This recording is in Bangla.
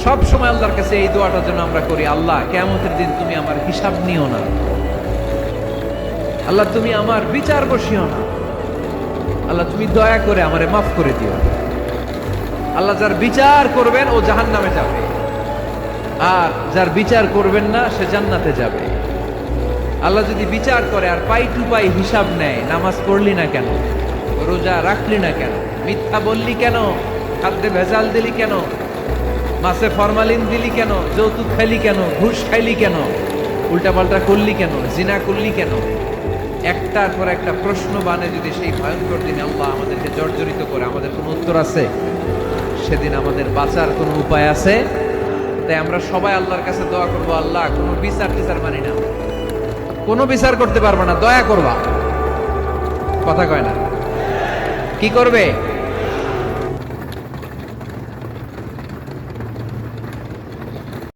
সব সময় আল্লাহর কাছে এই দোয়াটার জন্য আমরা করি, আল্লাহ কিয়ামতের দিন তুমি আমার হিসাব নিও না, আল্লাহ তুমি আমার বিচার বসিও না, আল্লাহ তুমি দয়া করে আমারে মাফ করে দিও। আল্লাহ যার বিচার করবেন ও জাহান্নামে যাবে, আর যার বিচার করবেন না সে জান্নাতে যাবে। আল্লাহ যদি বিচার করে আর পাই টু পাই হিসাব নেয়, নামাজ পড়লি না কেন, রোজা রাখলি না কেন, মিথ্যা বললি কেন, খাদ্যে ভেজাল দিলি কেন, মাছে ফরমালিন দিলি কেন, যৌতুক খাইলি কেন, ঘুষ খাইলি কেন, উল্টাপাল্টা করলি কেন, জিনা করলি কেন, একটার পর একটা প্রশ্ন বানে যদি সেই ভয়ঙ্কর দিনে আল্লাহ আমাদেরকে জর্জরিত করে, আমাদের কোনো উত্তর আছে? সেদিন আমাদের বাঁচার কোনো উপায় আছে? তাই আমরা সবাই আল্লাহর কাছে দোয়া করবো, আল্লাহ কোনো বিচার টিচার মানি না, কোনো বিচার করতে পারবো না, দয়া করবা। কথা কয় না? কি করবে?